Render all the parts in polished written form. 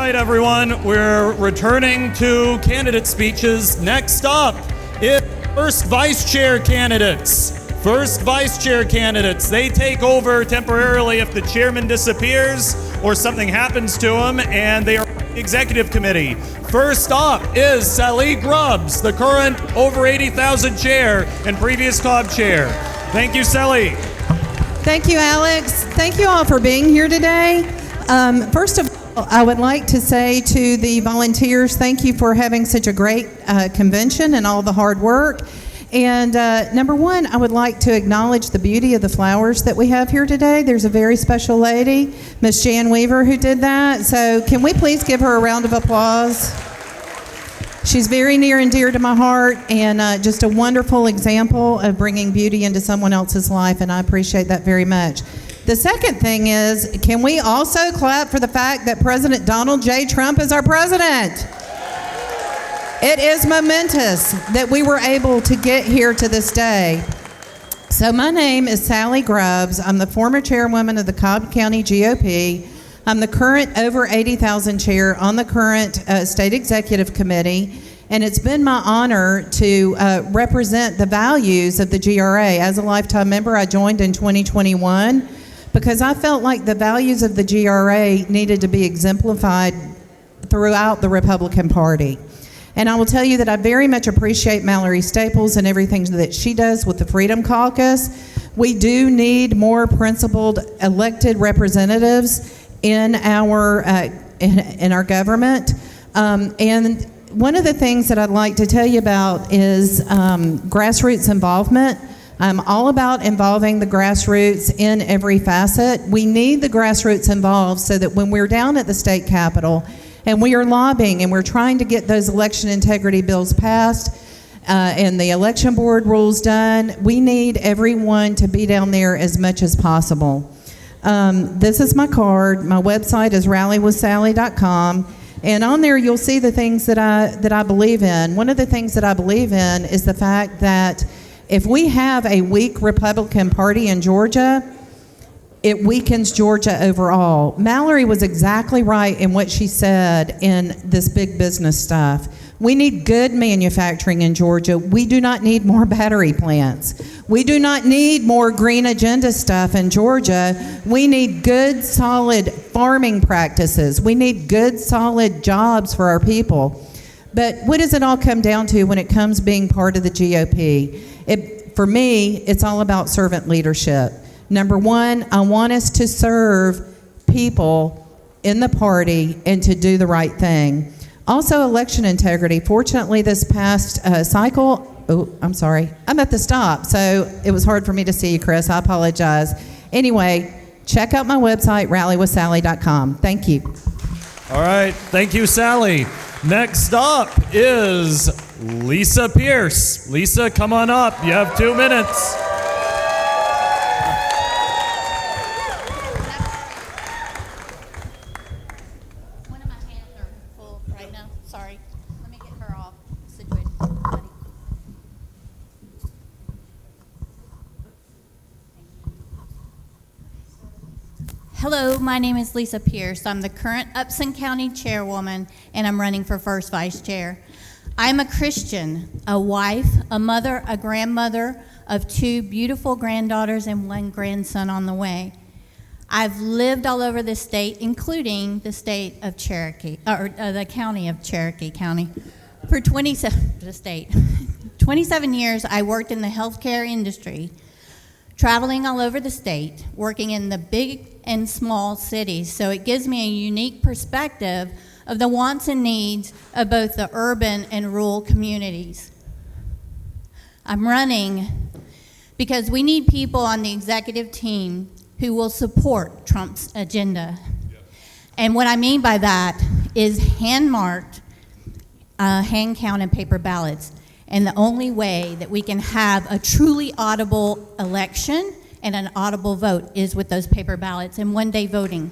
right, everyone, we're returning to candidate speeches. Next up is first vice chair candidates. First vice chair candidates, they take over temporarily if the chairman disappears or something happens to him, and they are the executive committee. First up is Sally Grubbs, the current over 80,000 chair and previous COB chair. Thank you, Sally. Thank you, Alex. Thank you all for being here today. First of all, I would like to say to the volunteers, thank you for having such a great convention and all the hard work. And number one, I would like to acknowledge the beauty of the flowers that we have here today. There's a very special lady, Miss Jan Weaver, who did that. So can we please give her a round of applause? She's very near and dear to my heart, and just a wonderful example of bringing beauty into someone else's life, and I appreciate that very much. The second thing is, can we also clap for the fact that President Donald J. Trump is our president? It is momentous that we were able to get here to this day. So my name is Sally Grubbs. I'm the former chairwoman of the Cobb County GOP. I'm the current over 80,000 chair on the current state executive committee, and it's been my honor to represent the values of the GRA. As a lifetime member, I joined in 2021 because I felt like the values of the GRA needed to be exemplified throughout the Republican Party. And I will tell you that I very much appreciate Mallory Staples and everything that she does with the Freedom Caucus. We do need more principled elected representatives in our government. And one of the things that I'd like to tell you about is grassroots involvement. I'm all about involving the grassroots in every facet. We need the grassroots involved so that when we're down at the state capitol and we are lobbying and we're trying to get those election integrity bills passed and the election board rules done, we need everyone to be down there as much as possible. This is my card. My website is rallywithsally.com, and on there you'll see the things that I believe in. One of the things that I believe in is the fact that if we have a weak Republican Party in Georgia, it weakens Georgia overall. Mallory was exactly right in what she said in this big business stuff. We need good manufacturing in Georgia. We do not need more battery plants. We do not need more green agenda stuff in Georgia. We need good, solid farming practices. We need good, solid jobs for our people. But what does it all come down to when it comes being part of the GOP? For me, it's all about servant leadership. Number one, I want us to serve people in the party and to do the right thing. Also, election integrity. Fortunately, this past cycle, I'm at the stop, so it was hard for me to see you, Chris. I apologize. Anyway, check out my website, rallywithsally.com. Thank you. All right. Thank you, Sally. Next up is Lisa Pierce. Lisa, come on up. You have 2 minutes. Hello, my name is Lisa Pierce. I'm the current Upson County chairwoman, and I'm running for first vice chair. I'm a Christian, a wife, a mother, a grandmother of 2 beautiful granddaughters and 1 grandson on the way. I've lived all over the state, including the state of Cherokee, or the county of Cherokee County. For 27 years, I worked in the healthcare industry, traveling all over the state, working in the big and small cities. So it gives me a unique perspective of the wants and needs of both the urban and rural communities. I'm running because we need people on the executive team who will support Trump's agenda. And what I mean by that is hand-marked, hand-counted paper ballots. And the only way that we can have a truly audible election and an audible vote is with those paper ballots and one-day voting.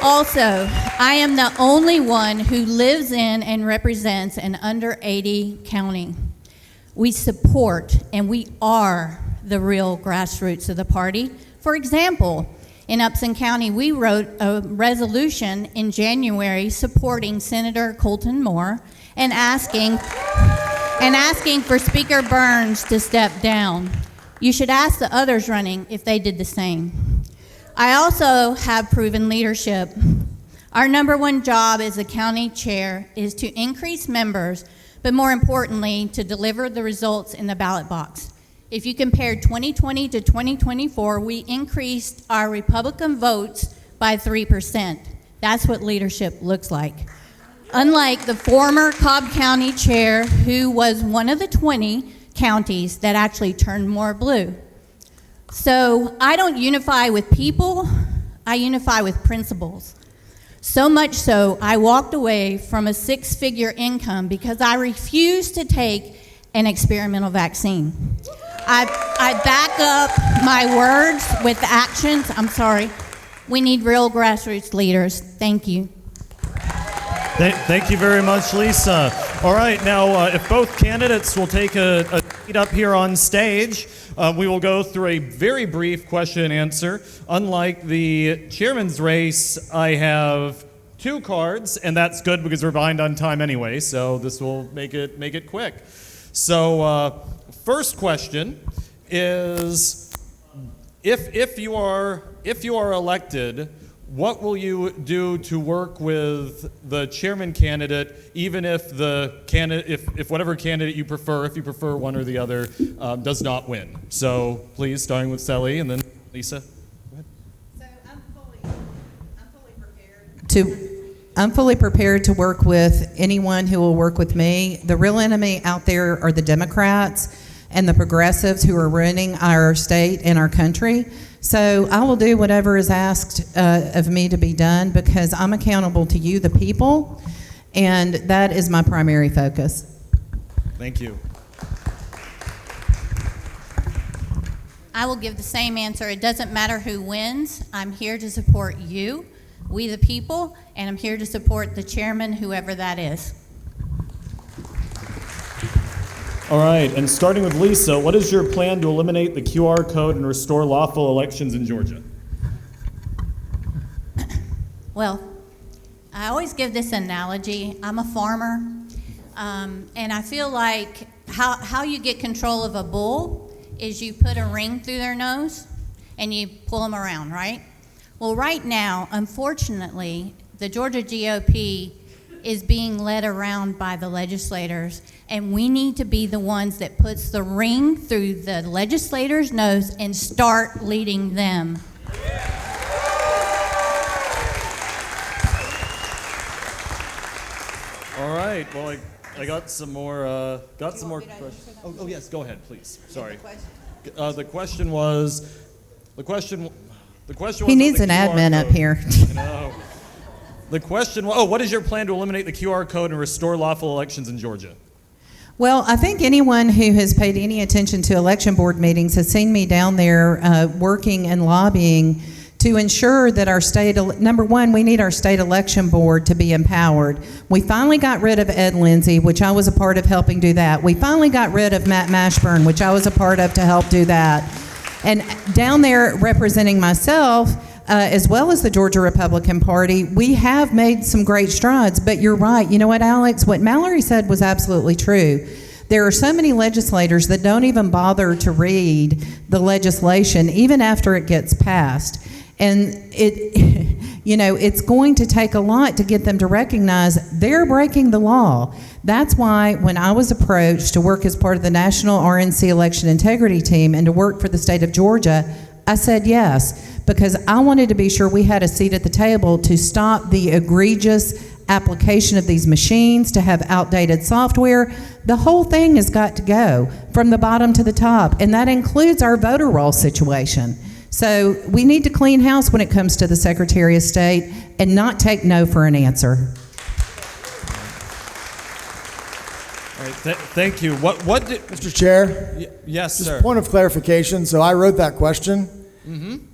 Also, I am the only one who lives in and represents an under 80 county. We support and we are the real grassroots of the party. For example, In Upson County, we wrote a resolution in January supporting Senator Colton Moore and asking for Speaker Burns to step down. You should ask the others running if they did the same. I also have proven leadership. Our number one job as a county chair is to increase members, but more importantly, to deliver the results in the ballot box. If you compare 2020 to 2024, we increased our Republican votes by 3%. That's what leadership looks like. Unlike the former Cobb County chair, who was one of the 20 counties that actually turned more blue. So I don't unify with people, I unify with principles. So much so, I walked away from a 6-figure income because I refused to take an experimental vaccine. I back up my words with actions. I'm sorry. We need real grassroots leaders. Thank you. Thank you very much, Lisa. All right, now if both candidates will take a seat up here on stage, we will go through a very brief question and answer. Unlike the chairman's race, I have 2 cards, and that's good because we're behind on time anyway, so this will make it quick. So first question is, if you are elected, what will you do to work with the chairman candidate, even if if whatever candidate you prefer, if you prefer one or the other, does not win? So please, starting with Sally and then Lisa. Go ahead. So I'm fully prepared to work with anyone who will work with me. The real enemy out there are the Democrats and the progressives who are ruining our state and our country. So I will do whatever is asked of me to be done because I'm accountable to you, the people, and that is my primary focus. Thank you. I will give the same answer. It doesn't matter who wins. I'm here to support you, we the people, and I'm here to support the chairman, whoever that is. All right, and starting with Lisa, what is your plan to eliminate the QR code and restore lawful elections in Georgia? Well, I always give this analogy. I'm a farmer, and I feel like how you get control of a bull is you put a ring through their nose and you pull them around, right? Well, right now, unfortunately, the Georgia GOP is being led around by the legislators, and we need to be the ones that puts the ring through the legislators' nose and start leading them. All right. Well, I got some more questions. Oh yes, go ahead, please. Sorry. The question was. He needs an admin up here. I know. The question, what is your plan to eliminate the QR code and restore lawful elections in Georgia? Well, I think anyone who has paid any attention to election board meetings has seen me down there working and lobbying to ensure that our state, number one, we need our state election board to be empowered. We finally got rid of Ed Lindsay, which I was a part of helping do that. We finally got rid of Matt Mashburn, which I was a part of to help do that. And down there representing myself, as well as the Georgia Republican Party, we have made some great strides, but you're right. You know what, Alex? What Mallory said was absolutely true. There are so many legislators that don't even bother to read the legislation, even after it gets passed. And it's going to take a lot to get them to recognize they're breaking the law. That's why when I was approached to work as part of the National RNC Election Integrity Team and to work for the state of Georgia, I said yes, because I wanted to be sure we had a seat at the table to stop the egregious application of these machines, to have outdated software. The whole thing has got to go from the bottom to the top, and that includes our voter roll situation. So we need to clean house when it comes to the Secretary of State and not take no for an answer. All right, thank you. What did Mr. Chair? Yes, just sir. Point of clarification. So I wrote that question.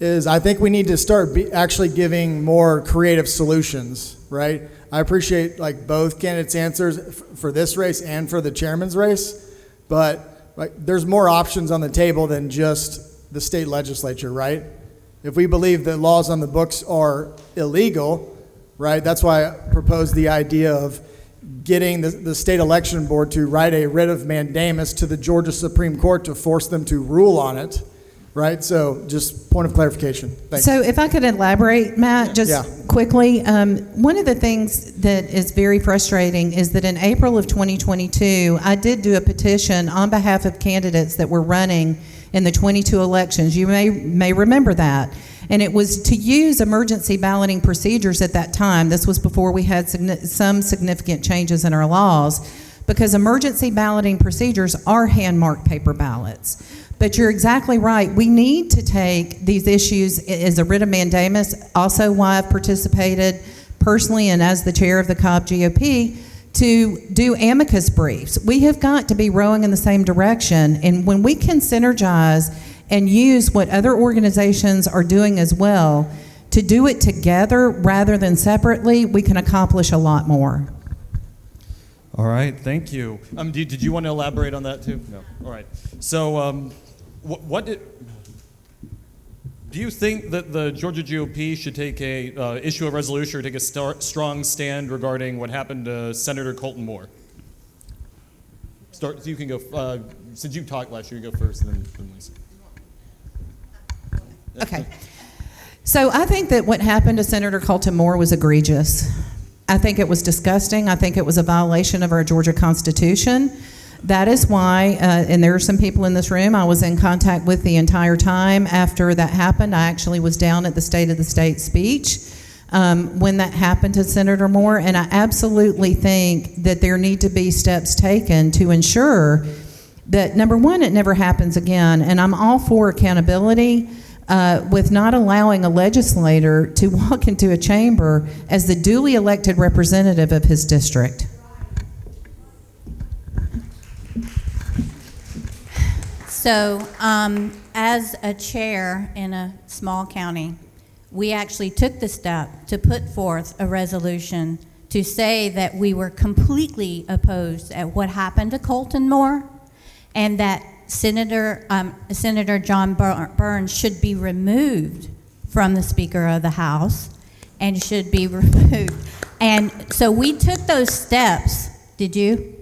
Is I think we need to start actually giving more creative solutions, right? I appreciate both candidates' answers for this race and for the chairman's race, but there's more options on the table than just the state legislature, right? If we believe that laws on the books are illegal, right, that's why I proposed the idea of getting the state election board to write a writ of mandamus to the Georgia Supreme Court to force them to rule on it, right? So just point of clarification. Thanks. So if I could elaborate, Matt, just quickly, one of the things that is very frustrating is that in April of 2022, I did do a petition on behalf of candidates that were running in the 22 elections. You may remember that. And it was to use emergency balloting procedures at that time. This was before we had some significant changes in our laws, because emergency balloting procedures are hand-marked paper ballots. But you're exactly right. We need to take these issues as a writ of mandamus, also why I've participated personally and as the chair of the Cobb GOP, to do amicus briefs. We have got to be rowing in the same direction, and when we can synergize and use what other organizations are doing as well to do it together rather than separately, we can accomplish a lot more. All right, thank you. Did you want to elaborate on that too? No. All right. So, do you think that the Georgia GOP should take issue a resolution or take a strong stand regarding what happened to Senator Colton Moore? So you can go. Since you talked last year, you go first, and then Lisa. Okay. So I think that what happened to Senator Colton Moore was egregious. I think it was disgusting. I think it was a violation of our Georgia Constitution. That is why, and there are some people in this room I was in contact with the entire time after that happened. I actually was down at the State of the State speech when that happened to Senator Moore, and I absolutely think that there need to be steps taken to ensure that, number one, it never happens again, and I'm all for accountability with not allowing a legislator to walk into a chamber as the duly elected representative of his district. So, as a chair in a small county, we actually took the step to put forth a resolution to say that we were completely opposed at what happened to Colton Moore, and that Senator John Burns should be removed from the Speaker of the House and should be removed. And so we took those steps. Did you?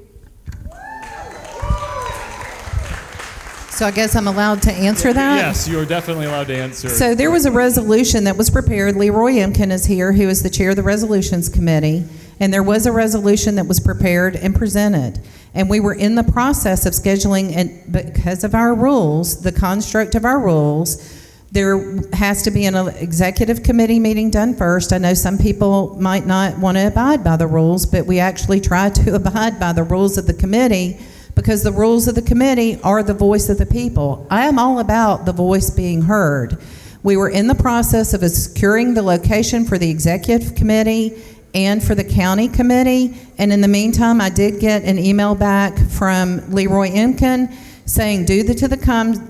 So I guess I'm allowed to answer that? Yes, you are definitely allowed to answer. So there was a resolution that was prepared. Leroy Emkin is here, who is the chair of the Resolutions Committee. And there was a resolution that was prepared and presented. And we were in the process of scheduling, and because of our rules, the construct of our rules, there has to be an executive committee meeting done first. I know some people might not want to abide by the rules, but we actually try to abide by the rules of the committee, because the rules of the committee are the voice of the people. I am all about the voice being heard. We were in the process of securing the location for the executive committee and for the county committee, and in the meantime, I did get an email back from Leroy Emkin saying, due to the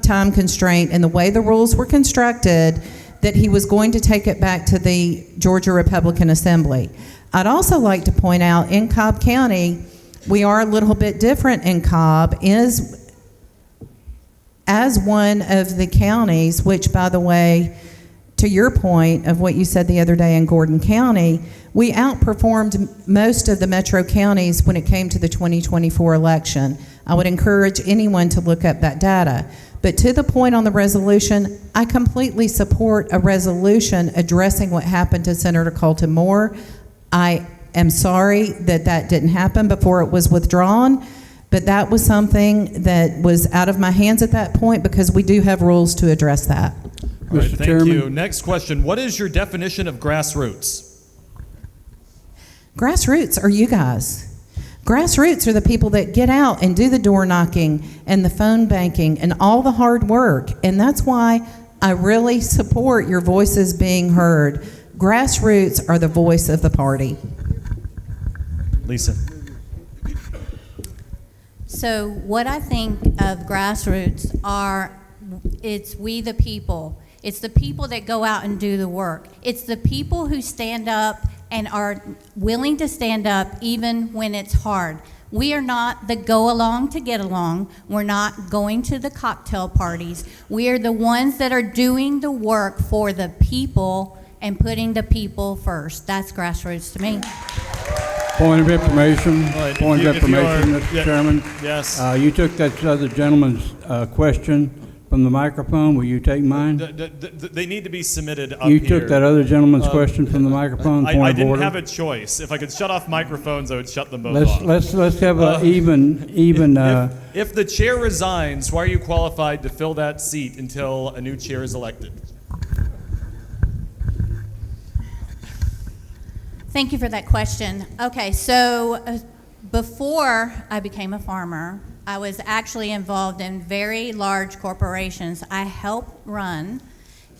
time constraint and the way the rules were constructed, that he was going to take it back to the Georgia Republican Assembly. I'd also like to point out, in Cobb County, we are a little bit different in Cobb, as one of the counties, which, by the way, to your point of what you said the other day in Gordon County, we outperformed most of the metro counties when it came to the 2024 election. I would encourage anyone to look up that data. But to the point on the resolution, I completely support a resolution addressing what happened to Senator Colton Moore. I am sorry that that didn't happen before it was withdrawn, but that was something that was out of my hands at that point, because we do have rules to address that. All right, thank you. Next question. What is your definition of grassroots? Grassroots are you guys. Grassroots are the people that get out and do the door knocking and the phone banking and all the hard work. And that's why I really support your voices being heard. Grassroots are the voice of the party. Lisa. So what I think of grassroots it's we the people. It's the people that go out and do the work. It's the people who stand up and are willing to stand up even when it's hard. We are not the go along to get along. We're not going to the cocktail parties. We are the ones that are doing the work for the people and putting the people first. That's grassroots to me. Point of information, Right, point of if you information, are- Mr. yeah, Chairman. yes. You took that other gentleman's question from the microphone. Will you take mine? They need to be submitted up You here. took that other gentleman's question from the microphone. Point I of didn't order. have a choice. If I could shut off microphones, I would shut them both off. Let's have a even. If the chair resigns, why are you qualified to fill that seat until a new chair is elected? Thank you for that question. Okay, so before I became a farmer, I was actually involved in very large corporations. I helped run,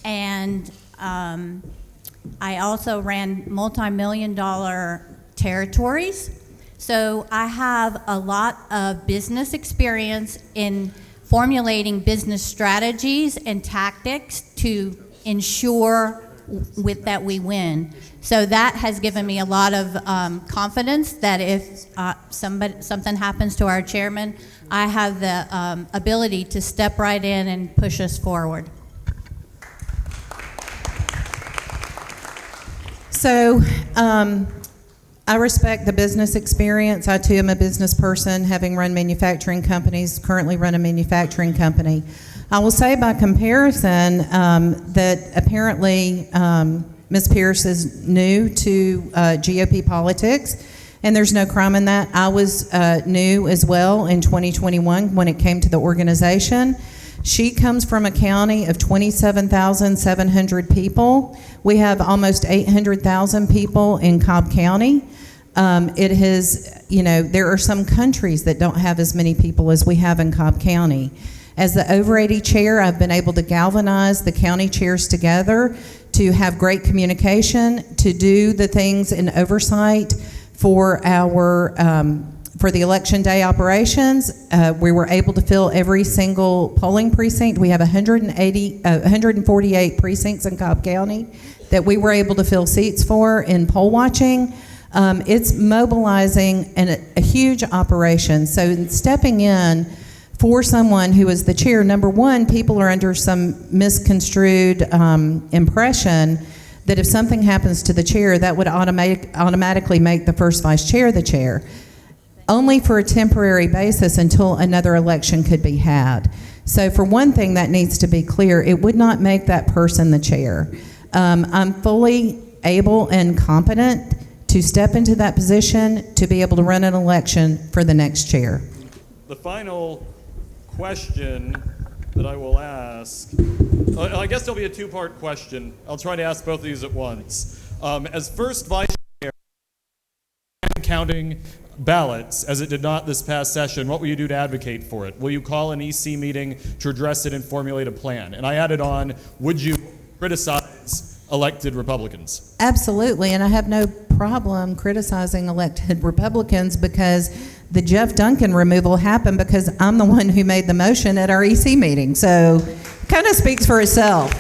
and I also ran multi-million-dollar territories. So I have a lot of business experience in formulating business strategies and tactics to ensure that we win. So that has given me a lot of confidence that if something happens to our chairman, I have the ability to step right in and push us forward. So I respect the business experience. I too am a business person, having run manufacturing companies, currently run a manufacturing company. I will say by comparison that apparently Ms. Pierce is new to GOP politics, and there's no crime in that. I was new as well in 2021 when it came to the organization. She comes from a county of 27,700 people. We have almost 800,000 people in Cobb County. It has, there are some countries that don't have as many people as we have in Cobb County. As the over 80 chair, I've been able to galvanize the county chairs together to have great communication, to do the things in oversight for our for the election day operations. We were able to fill every single polling precinct. We have 148 precincts in Cobb County that we were able to fill seats for in poll watching. It's mobilizing a huge operation. So in stepping in for someone who is the chair, number one, people are under some misconstrued impression that if something happens to the chair, that would automatically make the first vice chair the chair, only for a temporary basis until another election could be had. So for one thing, that needs to be clear. It would not make that person the chair. I'm fully able and competent to step into that position to be able to run an election for the next chair. The final question that I will ask, I guess there'll be a two-part question. I'll try to ask both of these at once. As first vice chair, counting ballots, as it did not this past session, what will you do to advocate for it? Will you call an EC meeting to address it and formulate a plan? And I added on, would you criticize elected Republicans? Absolutely, and I have no problem criticizing elected Republicans because the Jeff Duncan removal happened because I'm the one who made the motion at our EC meeting. So it kind of speaks for itself.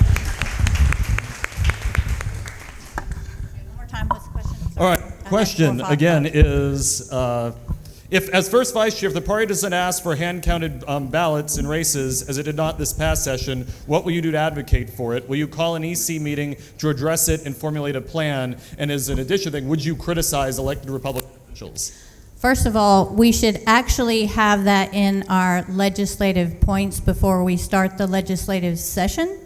One more time, what's the question? All right, question again is, if as first vice chair, if the party doesn't ask for hand-counted ballots in races, as it did not this past session, what will you do to advocate for it? Will you call an EC meeting to address it and formulate a plan? And as an additional thing, would you criticize elected Republican officials? First of all, we should actually have that in our legislative points before we start the legislative session.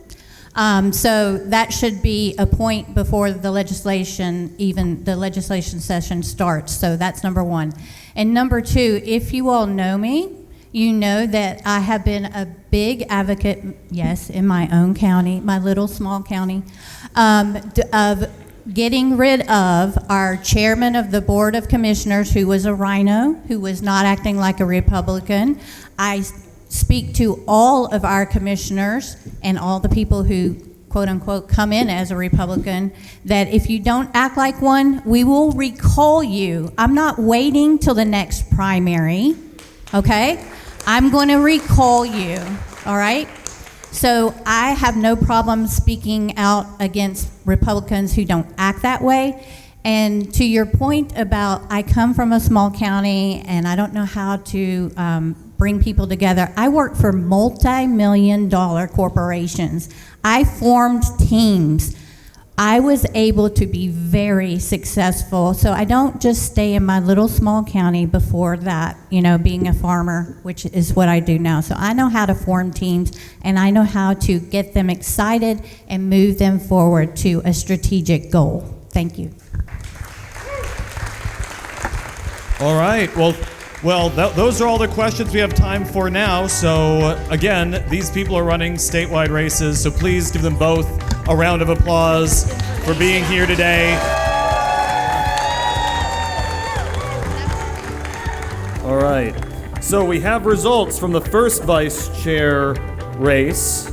So that should be a point before the legislation session starts. So that's number one. And number two, if you all know me, you know that I have been a big advocate, yes, in my own county, my little small county, of getting rid of our chairman of the Board of Commissioners, who was a rhino, who was not acting like a Republican. I speak to all of our commissioners and all the people who, quote unquote, come in as a Republican, that if you don't act like one, we will recall you. I'm not waiting till the next primary, okay? I'm going to recall you, all right? So I have no problem speaking out against Republicans who don't act that way. And to your point about I come from a small county and I don't know how to bring people together, I work for multi-million-dollar corporations. I formed teams. I was able to be very successful. So I don't just stay in my little small county before that, being a farmer, which is what I do now. So I know how to form teams, and I know how to get them excited and move them forward to a strategic goal. Thank you. All right. Well, those are all the questions we have time for now. So again, these people are running statewide races, so please give them both a round of applause for being here today. All right. So we have results from the first vice chair race.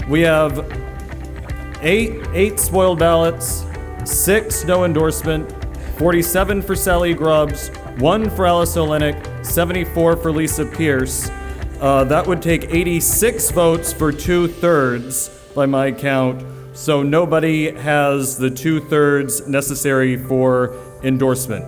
We have eight spoiled ballots, 6 no endorsement, 47 for Sally Grubbs, 1 for Alice Olenek, 74 for Lisa Pierce. That would take 86 votes for 2/3 by my count. So nobody has the 2/3 necessary for endorsement.